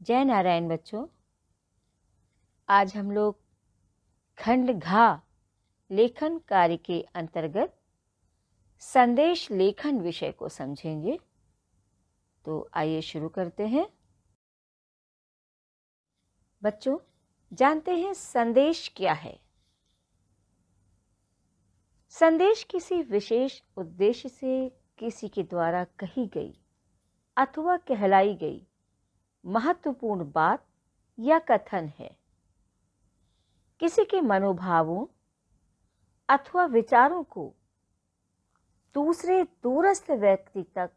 जय नारायण बच्चों। आज हम लोग खंड घा लेखन कार्य के अंतर्गत संदेश लेखन विषय को समझेंगे। तो आइए शुरू करते हैं। बच्चों, जानते हैं संदेश क्या है? संदेश किसी विशेष उद्देश्य से किसी के द्वारा कही गई अथवा कहलाई गई महत्वपूर्ण बात या कथन है। किसी के मनोभावों अथवा विचारों को दूसरे दूरस्थ व्यक्ति तक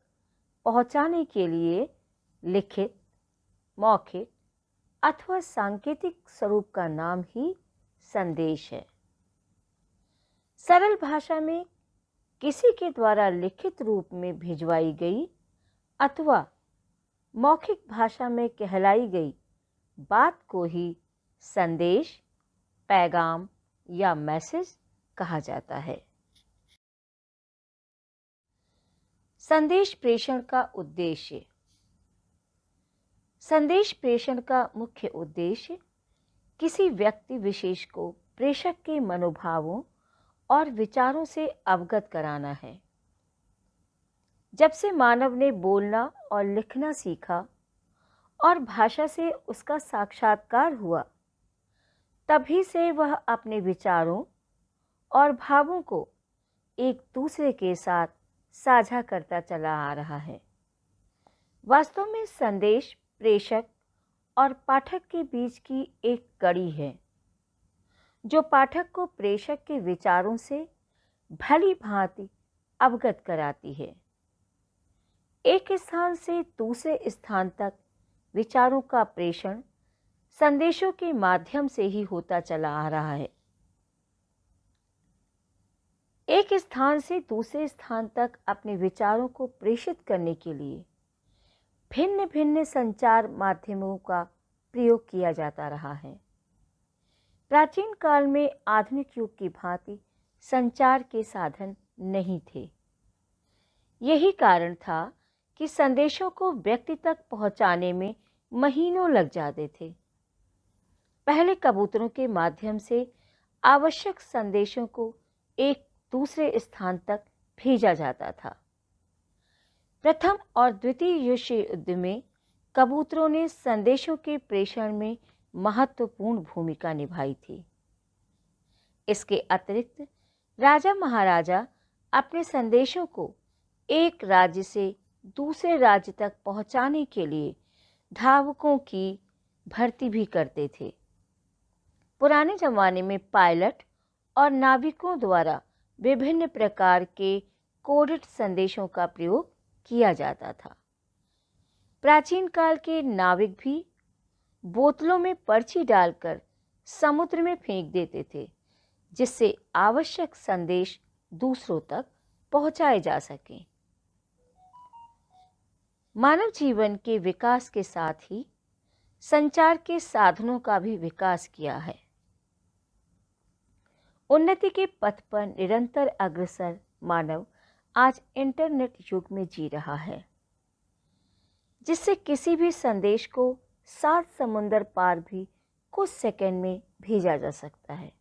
पहुंचाने के लिए लिखित, मौखिक अथवा सांकेतिक स्वरूप का नाम ही संदेश है। सरल भाषा में किसी के द्वारा लिखित रूप में भिजवाई गई अथवा मौखिक भाषा में कहलाई गई बात को ही संदेश, पैगाम या मैसेज कहा जाता है। संदेश प्रेषण का उद्देश्य। संदेश प्रेषण का मुख्य उद्देश्य किसी व्यक्ति विशेष को प्रेषक के मनोभावों और विचारों से अवगत कराना है। जब से मानव ने बोलना और लिखना सीखा और भाषा से उसका साक्षात्कार हुआ, तभी से वह अपने विचारों और भावों को एक दूसरे के साथ साझा करता चला आ रहा है। वास्तव में संदेश प्रेषक और पाठक के बीच की एक कड़ी है, जो पाठक को प्रेषक के विचारों से भली भांति अवगत कराती है। एक स्थान से दूसरे स्थान तक विचारों का प्रेषण संदेशों के माध्यम से ही होता चला आ रहा है। एक स्थान से दूसरे स्थान तक अपने विचारों को प्रेषित करने के लिए भिन्न भिन्न संचार माध्यमों का प्रयोग किया जाता रहा है। प्राचीन काल में आधुनिक युग की भांति संचार के साधन नहीं थे। यही कारण था कि संदेशों को व्यक्ति तक पहुंचाने में महीनों लग जाते थे। पहले कबूतरों के माध्यम से आवश्यक संदेशों को एक दूसरे स्थान तक भेजा जाता था। प्रथम और द्वितीय विश्व युद्ध में कबूतरों ने संदेशों के प्रेषण में महत्वपूर्ण भूमिका निभाई थी। इसके अतिरिक्त राजा महाराजा अपने संदेशों को एक राज्य से दूसरे राज्य तक पहुंचाने के लिए धावकों की भर्ती भी करते थे। पुराने जमाने में पायलट और नाविकों द्वारा विभिन्न प्रकार के कोडेड संदेशों का प्रयोग किया जाता था। प्राचीन काल के नाविक भी बोतलों में पर्ची डालकर समुद्र में फेंक देते थे, जिससे आवश्यक संदेश दूसरों तक पहुंचाए जा सकें। मानव जीवन के विकास के साथ ही संचार के साधनों का भी विकास किया है। उन्नति के पथ पर निरंतर अग्रसर मानव आज इंटरनेट युग में जी रहा है, जिससे किसी भी संदेश को 7 समुंदर पार भी कुछ सेकंड में भेजा जा सकता है।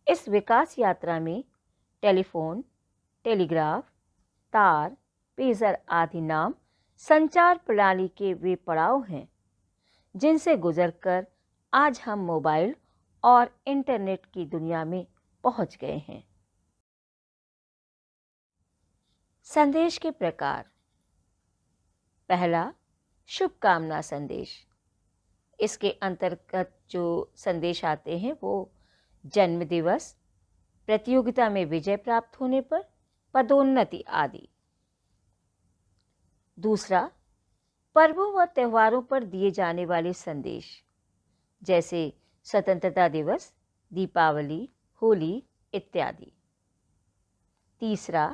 इस विकास यात्रा में टेलीफोन, टेलीग्राफ, तार, पेजर आदि नाम संचार प्रणाली के वे पड़ाव हैं, जिनसे गुजरकर आज हम मोबाइल और इंटरनेट की दुनिया में पहुंच गए हैं। संदेश के प्रकार। पहला, शुभकामना संदेश। इसके अंतर्गत जो संदेश आते हैं वो जन्म दिवस, प्रतियोगिता में विजय प्राप्त होने पर, पदोन्नति आदि। दूसरा, पर्वों व त्योहारों पर दिए जाने वाले संदेश, जैसे स्वतंत्रता दिवस, दीपावली, होली इत्यादि। तीसरा,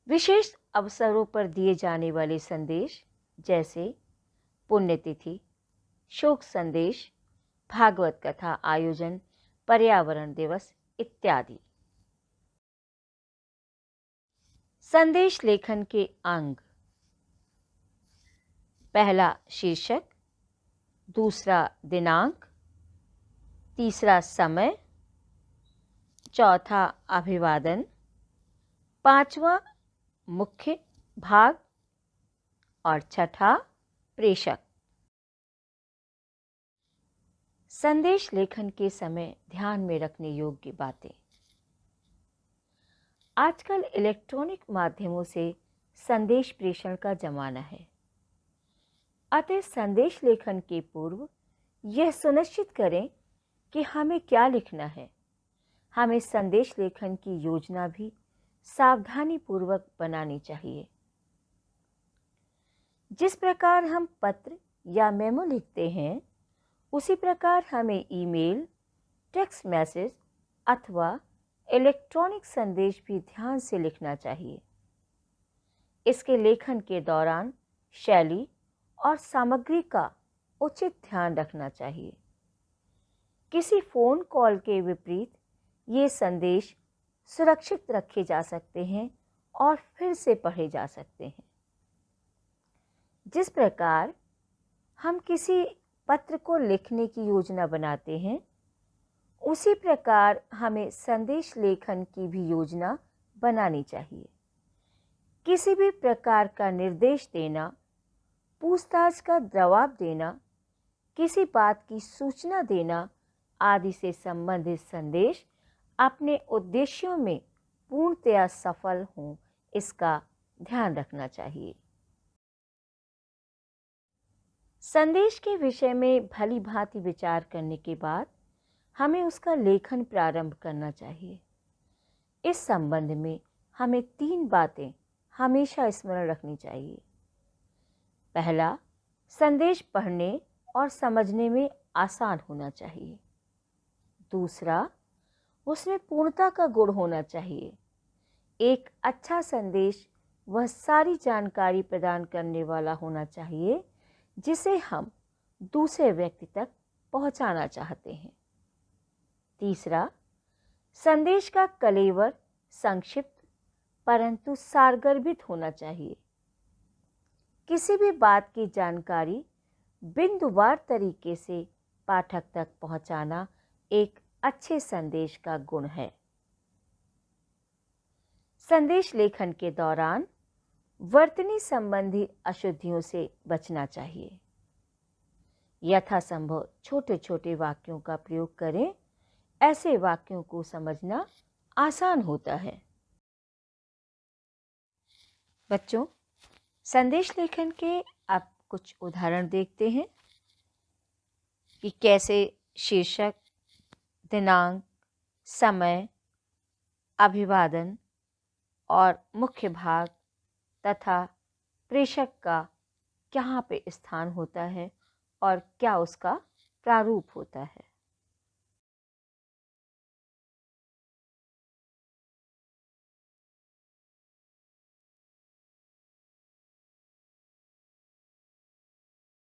विशेष अवसरों पर दिए जाने वाले संदेश, जैसे पुण्यतिथि, शोक संदेश, भागवत कथा आयोजन, पर्यावरण दिवस इत्यादि। संदेश लेखन के अंग। पहला, शीर्षक, दूसरा दिनांक, तीसरा समय, चौथा अभिवादन, पांचवा मुख्य भाग और छठा प्रेषक। संदेश लेखन के समय ध्यान में रखने योग्य बातें। आजकल इलेक्ट्रॉनिक माध्यमों से संदेश प्रेषण का जमाना है, अतः संदेश लेखन के पूर्व यह सुनिश्चित करें कि हमें क्या लिखना है। हमें संदेश लेखन की योजना भी सावधानी पूर्वक बनानी चाहिए। जिस प्रकार हम पत्र या मेमो लिखते हैं, उसी प्रकार हमें ईमेल, टेक्स्ट मैसेज अथवा इलेक्ट्रॉनिक संदेश भी ध्यान से लिखना चाहिए। इसके लेखन के दौरान शैली और सामग्री का उचित ध्यान रखना चाहिए। किसी फोन कॉल के विपरीत ये संदेश सुरक्षित रखे जा सकते हैं और फिर से पढ़े जा सकते हैं। जिस प्रकार हम किसी पत्र को लिखने की योजना बनाते हैं, उसी प्रकार हमें संदेश लेखन की भी योजना बनानी चाहिए। किसी भी प्रकार का निर्देश देना, पूछताछ का जवाब देना, किसी बात की सूचना देना आदि से संबंधित संदेश अपने उद्देश्यों में पूर्णतया सफल हों, इसका ध्यान रखना चाहिए। संदेश के विषय में भली भांति विचार करने के बाद हमें उसका लेखन प्रारंभ करना चाहिए। इस संबंध में हमें 3 बातें हमेशा स्मरण रखनी चाहिए। पहला, संदेश पढ़ने और समझने में आसान होना चाहिए। दूसरा, उसमें पूर्णता का गुण होना चाहिए। एक अच्छा संदेश वह सारी जानकारी प्रदान करने वाला होना चाहिए जिसे हम दूसरे व्यक्ति तक पहुंचाना चाहते हैं। तीसरा, संदेश का कलेवर संक्षिप्त परंतु सारगर्भित होना चाहिए। किसी भी बात की जानकारी बिंदुवार तरीके से पाठक तक पहुंचाना एक अच्छे संदेश का गुण है। संदेश लेखन के दौरान वर्तनी संबंधी अशुद्धियों से बचना चाहिए। यथासंभव छोटे छोटे वाक्यों का प्रयोग करें। ऐसे वाक्यों को समझना आसान होता है। बच्चों, संदेश लेखन के अब कुछ उदाहरण देखते हैं कि कैसे शीर्षक, दिनांक, समय, अभिवादन और मुख्य भाग तथा प्रेषक का कहाँ पे स्थान होता है और क्या उसका प्रारूप होता है।